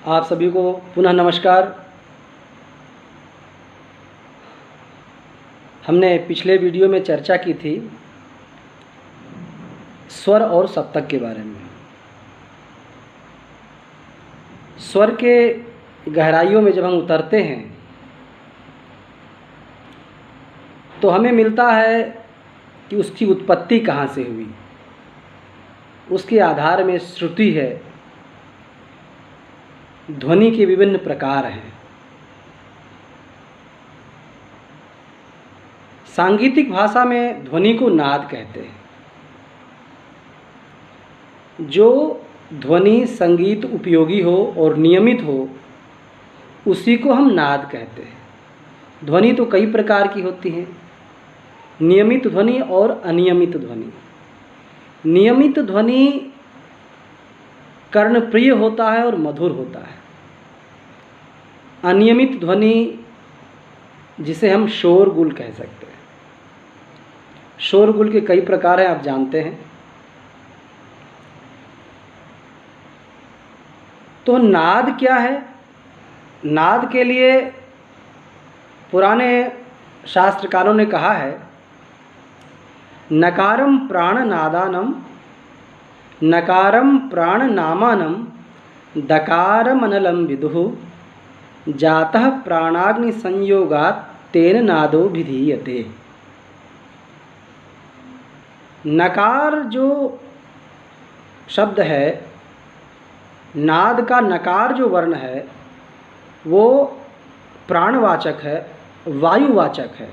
आप सभी को पुनः नमस्कार। हमने पिछले वीडियो में चर्चा की थी स्वर और सप्तक के बारे में। स्वर के गहराइयों में जब हम उतरते हैं तो हमें मिलता है कि उसकी उत्पत्ति कहाँ से हुई। उसके आधार में श्रुति है, ध्वनि के विभिन्न प्रकार हैं। सांगीतिक भाषा में ध्वनि को नाद कहते हैं। जो ध्वनि संगीत उपयोगी हो और नियमित हो उसी को हम नाद कहते हैं। ध्वनि तो कई प्रकार की होती हैं, नियमित ध्वनि और अनियमित ध्वनि। नियमित ध्वनि कर्णप्रिय होता है और मधुर होता है। अनियमित ध्वनि जिसे हम शोरगुल कह सकते हैं। शोरगुल के कई प्रकार हैं, आप जानते हैं। तो नाद क्या है? नाद के लिए पुराने शास्त्रकारों ने कहा है, नकारम प्राणनादानम नकारम प्राणनामानम दकारमनलम विदुः जातः प्राणाग्नि संयोगात् तेन नादो विधीयते। नकार जो शब्द है, नाद का नकार जो वर्ण है वो प्राणवाचक है, वायुवाचक है।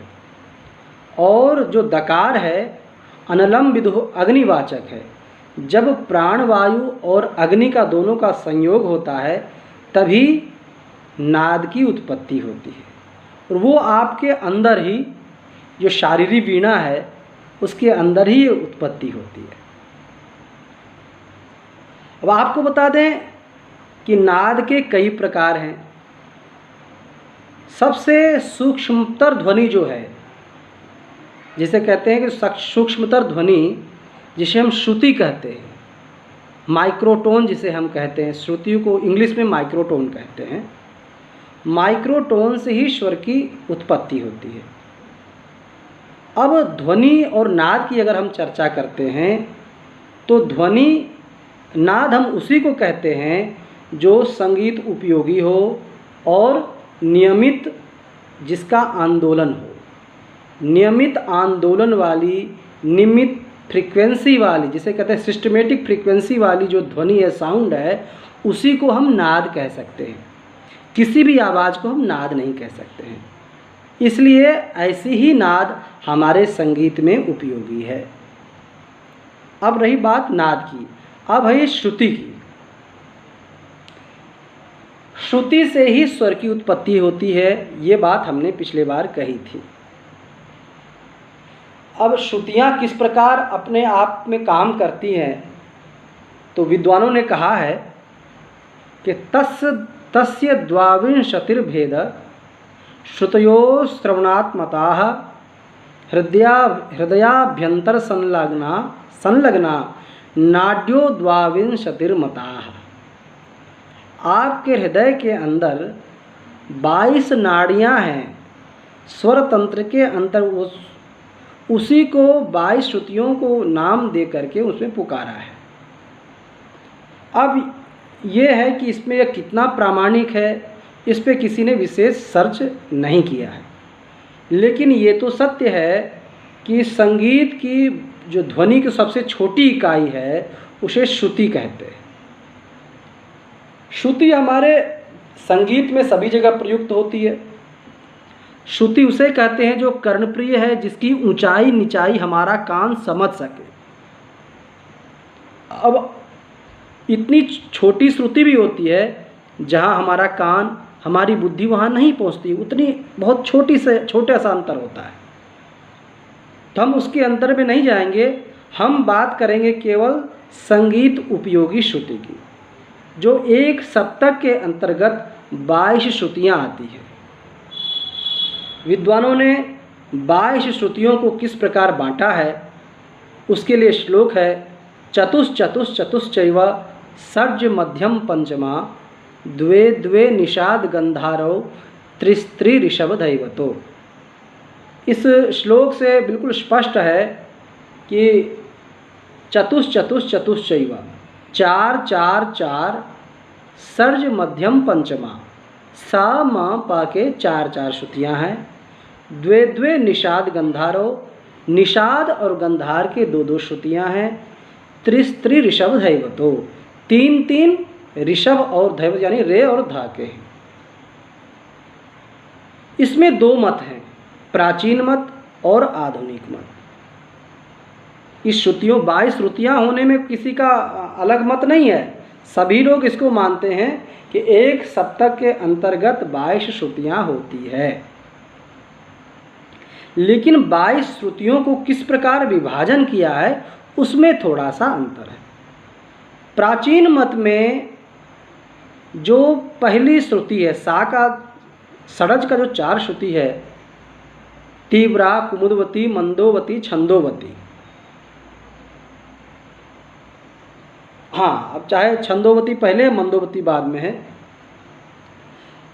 और जो दकार है अनलम विदुः अग्निवाचक है। जब प्राण वायु और अग्नि का दोनों का संयोग होता है तभी नाद की उत्पत्ति होती है। और वो आपके अंदर ही, जो शारीरिक वीणा है उसके अंदर ही उत्पत्ति होती है। अब आपको बता दें कि नाद के कई प्रकार हैं। सबसे सूक्ष्मतर ध्वनि जो है, जिसे कहते हैं कि सूक्ष्मतर ध्वनि, जिसे हम श्रुति कहते हैं, माइक्रोटोन जिसे हम कहते हैं, श्रुति को इंग्लिश में माइक्रोटोन कहते हैं। माइक्रोटोन से ही स्वर की उत्पत्ति होती है। अब ध्वनि और नाद की अगर हम चर्चा करते हैं तो ध्वनि नाद हम उसी को कहते हैं जो संगीत उपयोगी हो और नियमित, जिसका आंदोलन हो। नियमित आंदोलन वाली, नियमित फ्रीक्वेंसी वाली, जिसे कहते हैं सिस्टमेटिक फ्रीक्वेंसी वाली जो ध्वनि है, साउंड है, उसी को हम नाद कह सकते हैं। किसी भी आवाज़ को हम नाद नहीं कह सकते हैं। इसलिए ऐसी ही नाद हमारे संगीत में उपयोगी है। अब रही बात नाद की, अब है श्रुति की। श्रुति से ही स्वर की उत्पत्ति होती है, ये बात हमने पिछले बार कही थी। अब श्रुतियाँ किस प्रकार अपने आप में काम करती हैं, तो विद्वानों ने कहा है कि तस्य द्वाविंशतिर्भेद श्रुतयो श्रवणात्मताः हृदयाभ्यंतर संलग्ना नाड्यो द्वाविंशतिर्मताः। आपके हृदय के अंदर 22 नाड़ियाँ हैं। स्वर तंत्र के अंतर उसी को 22 श्रुतियों को नाम दे करके उसमें पुकारा है। अब ये है कि इसमें यह कितना प्रामाणिक है, इस पे किसी ने विशेष सर्च नहीं किया है। लेकिन ये तो सत्य है कि संगीत की जो ध्वनि की सबसे छोटी इकाई है उसे श्रुति कहते हैं। श्रुति हमारे संगीत में सभी जगह प्रयुक्त होती है। श्रुति उसे कहते हैं जो कर्णप्रिय है, जिसकी ऊंचाई नीचाई हमारा कान समझ सके। अब इतनी छोटी श्रुति भी होती है जहाँ हमारा कान, हमारी बुद्धि वहाँ नहीं पहुँचती, उतनी बहुत छोटा सा अंतर होता है। तो हम उसके अंतर में नहीं जाएंगे। हम बात करेंगे केवल संगीत उपयोगी श्रुति की, जो एक सप्तक के अंतर्गत 22 श्रुतियाँ आती हैं। विद्वानों ने 22 श्रुतियों को किस प्रकार बांटा है, उसके लिए श्लोक है, चतुश्चतुश्चतुश्चैव षड्ज मध्यम पंचमा द्वे द्वे निषाद गंधारौ त्रिस्त्री ऋषभ दैवतो। इस श्लोक से बिल्कुल स्पष्ट है कि चतुश्चतुश्चतुश्चैव, चार चार चार, सर्ज मध्यम पंचमा, सा म प के चार चार श्रुतियाँ हैं। द्वे द्वे निषाद गंधारो, निषाद और गंधार के दो दो श्रुतियाँ हैं। त्रिस्त्री ऋषभ धैवतो, तीन तीन ऋषभ और धैवत यानी रे और धा के। इसमें दो मत हैं, प्राचीन मत और आधुनिक मत। इस श्रुतियों 22 श्रुतियाँ होने में किसी का अलग मत नहीं है। सभी लोग इसको मानते हैं कि एक सप्तक के अंतर्गत 22 श्रुतियाँ होती है। लेकिन 22 श्रुतियों को किस प्रकार विभाजन किया है उसमें थोड़ा सा अंतर है। प्राचीन मत में जो पहली श्रुति है, सा का षडज का जो 4 श्रुति है, तीव्रा, कुमुदवती, मंदोवती, छंदोवती। हाँ, अब चाहे छंदोवती पहले मंदोवती बाद में है।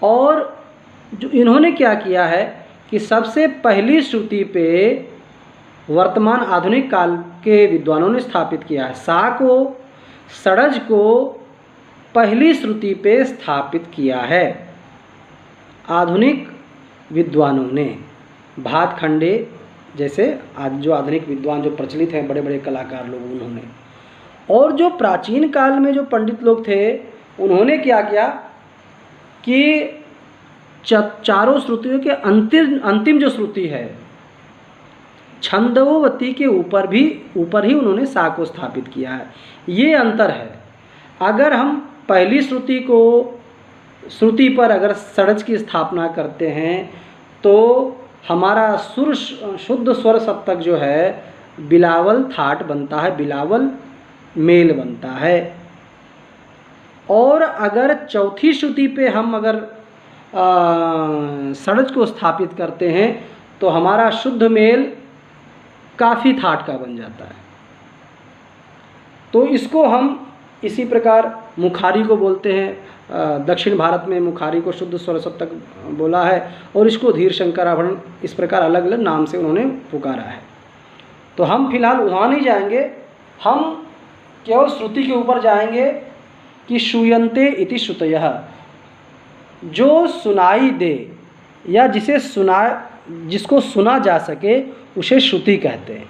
और जो इन्होंने क्या किया है कि सबसे पहली श्रुति पे वर्तमान आधुनिक काल के विद्वानों ने स्थापित किया है। सा को, षडज को पहली श्रुति पे स्थापित किया है आधुनिक विद्वानों ने। भातखंडे जैसे आज जो आधुनिक विद्वान जो प्रचलित हैं, बड़े बड़े कलाकार लोग, उन्होंने। और जो प्राचीन काल में जो पंडित लोग थे उन्होंने क्या किया कि चारों श्रुतियों के अंतिम जो श्रुति है छंदोवती के ऊपर ही उन्होंने सा को स्थापित किया है। ये अंतर है। अगर हम पहली श्रुति पर अगर षडज की स्थापना करते हैं तो हमारा शुद्ध स्वर सप्तक जो है बिलावल थाट बनता है, बिलावल मेल बनता है। और अगर चौथी श्रुति पे हम अगर षडज को स्थापित करते हैं तो हमारा शुद्ध मेल काफ़ी थाट का बन जाता है। तो इसको हम इसी प्रकार मुखारी को बोलते हैं। दक्षिण भारत में मुखारी को शुद्ध स्वर सप्तक बोला है और इसको धीर शंकराभरण, इस प्रकार अलग अलग नाम से उन्होंने पुकारा है। तो हम फिलहाल वहाँ नहीं जाएंगे, हम केवल श्रुति के ऊपर जाएंगे कि श्रूयन्ते इति श्रुतयः, जो सुनाई दे या जिसको सुना जा सके उसे श्रुति कहते हैं।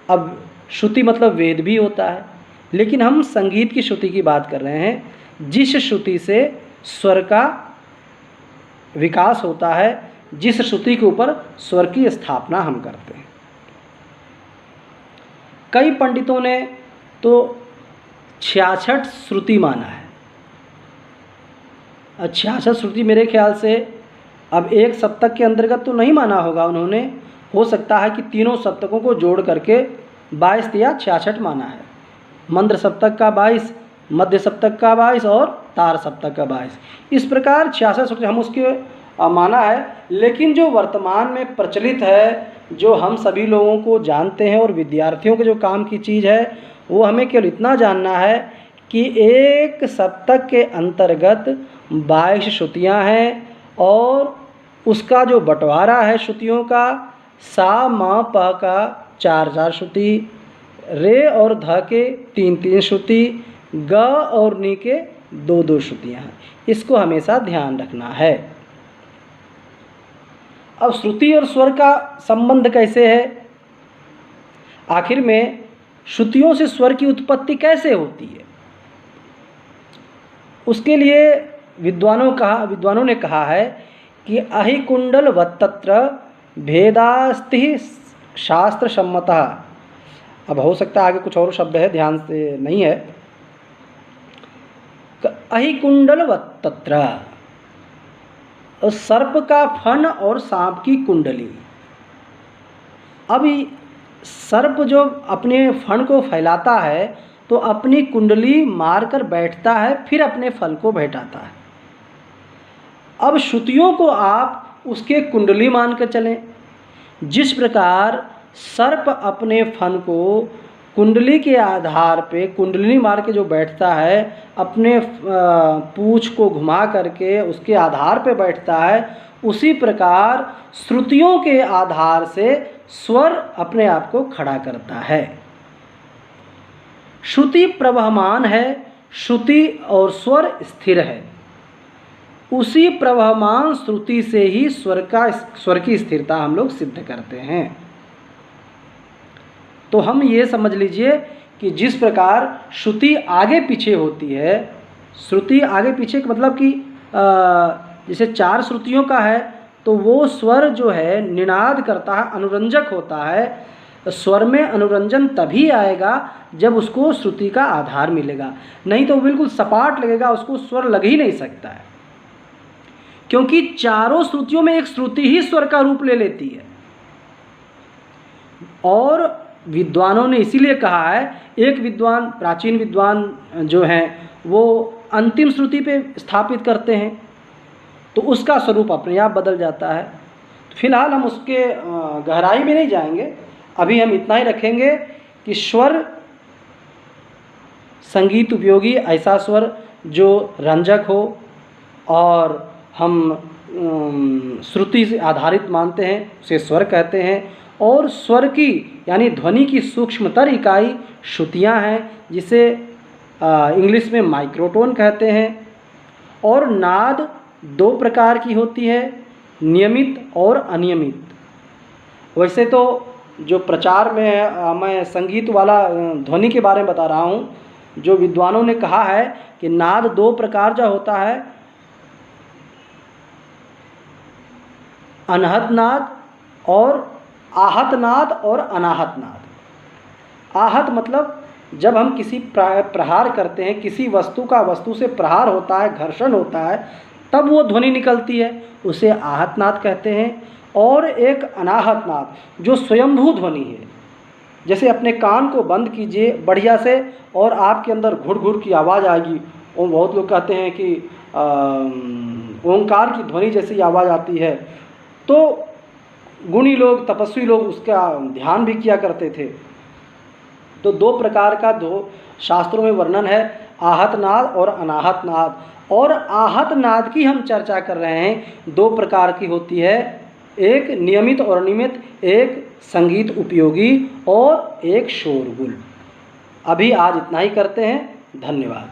अब श्रुति मतलब वेद भी होता है, लेकिन हम संगीत की श्रुति की बात कर रहे हैं। जिस श्रुति से स्वर का विकास होता है, जिस श्रुति के ऊपर स्वर की स्थापना हम करते हैं। कई पंडितों ने तो 66 श्रुति माना है। 66 श्रुति मेरे ख्याल से अब एक सप्तक के अंतर्गत तो नहीं माना होगा उन्होंने, हो सकता है कि तीनों सप्तकों को जोड़ करके 22 या 66 माना है। मंद्र सप्तक का 22, मध्य सप्तक का 22 और तार सप्तक का 22, इस प्रकार 66 श्रुति हम उसके माना है। लेकिन जो वर्तमान में प्रचलित है, जो हम सभी लोगों को जानते हैं और विद्यार्थियों के जो काम की चीज़ है, वो हमें केवल इतना जानना है कि एक सप्तक के अंतर्गत 22 श्रुतियाँ हैं और उसका जो बंटवारा है श्रुतियों का, सा म प का 4-4 श्रुति, रे और ध के 3-3 श्रुति, ग और नी के 2-2 श्रुतियाँ हैं। इसको हमेशा ध्यान रखना है। अब श्रुति और स्वर का संबंध कैसे है? आखिर में श्रुतियों से स्वर की उत्पत्ति कैसे होती है? उसके लिए विद्वानों ने कहा है कि अहि कुंडल वत्तत्र भेदास्ति शास्त्र सम्मतः। अब हो सकता है आगे कुछ और शब्द है, ध्यान से नहीं है। अहि कुंडल वत्तत्र, सर्प का फन और सांप की कुंडली। अभी सर्प जो अपने फन को फैलाता है तो अपनी कुंडली मारकर बैठता है, फिर अपने फल को भेटाता है। अब श्रुतियों को आप उसके कुंडली मानकर चलें। जिस प्रकार सर्प अपने फन को कुंडली के आधार पे कुंडली मार के जो बैठता है, अपने पूँछ को घुमा करके उसके आधार पे बैठता है, उसी प्रकार श्रुतियों के आधार से स्वर अपने आप को खड़ा करता है। श्रुति प्रवहमान है, श्रुति और स्वर स्थिर है। उसी प्रवहमान श्रुति से ही स्वर की स्थिरता हम लोग सिद्ध करते हैं। तो हम ये समझ लीजिए कि जिस प्रकार श्रुति आगे पीछे होती है, श्रुति आगे पीछे का मतलब कि जैसे 4 श्रुतियों का है तो वो स्वर जो है निनाद करता है, अनुरंजक होता है। स्वर में अनुरंजन तभी आएगा जब उसको श्रुति का आधार मिलेगा, नहीं तो बिल्कुल सपाट लगेगा, उसको स्वर लग ही नहीं सकता है। क्योंकि चारों श्रुतियों में एक श्रुति ही स्वर का रूप ले लेती है। और विद्वानों ने इसीलिए कहा है, एक विद्वान, प्राचीन विद्वान जो हैं वो अंतिम श्रुति पे स्थापित करते हैं तो उसका स्वरूप अपने आप बदल जाता है। फिलहाल हम उसके गहराई में नहीं जाएंगे, अभी हम इतना ही रखेंगे कि स्वर संगीत उपयोगी ऐसा स्वर जो रंजक हो और हम श्रुति से आधारित मानते हैं, उसे स्वर कहते हैं। और स्वर की यानी ध्वनि की सूक्ष्मतर इकाई श्रुतियाँ हैं, जिसे इंग्लिश में माइक्रोटोन कहते हैं। और नाद 2 प्रकार की होती है, नियमित और अनियमित। वैसे तो जो प्रचार में है, मैं संगीत वाला ध्वनि के बारे में बता रहा हूँ, जो विद्वानों ने कहा है कि नाद 2 प्रकार का होता है, अनहद नाद और आहत नाद और अनाहत नाद। आहत मतलब जब हम किसी प्रहार करते हैं, किसी वस्तु का वस्तु से प्रहार होता है, घर्षण होता है, तब वो ध्वनि निकलती है, उसे आहत नाद कहते हैं। और एक अनाहत नाद जो स्वयंभू ध्वनि है, जैसे अपने कान को बंद कीजिए बढ़िया से और आपके अंदर घुड़ घुड़ की आवाज़ आएगी। और बहुत लोग कहते हैं कि ओंकार की ध्वनि जैसी आवाज़ आती है, तो गुणी लोग, तपस्वी लोग उसका ध्यान भी किया करते थे। तो 2 प्रकार का 2 शास्त्रों में वर्णन है, आहत नाद और अनाहत नाद। और आहत नाद की हम चर्चा कर रहे हैं, 2 प्रकार की होती है, एक नियमित और अनियमित, एक संगीत उपयोगी और एक शोरगुल। अभी आज इतना ही करते हैं, धन्यवाद।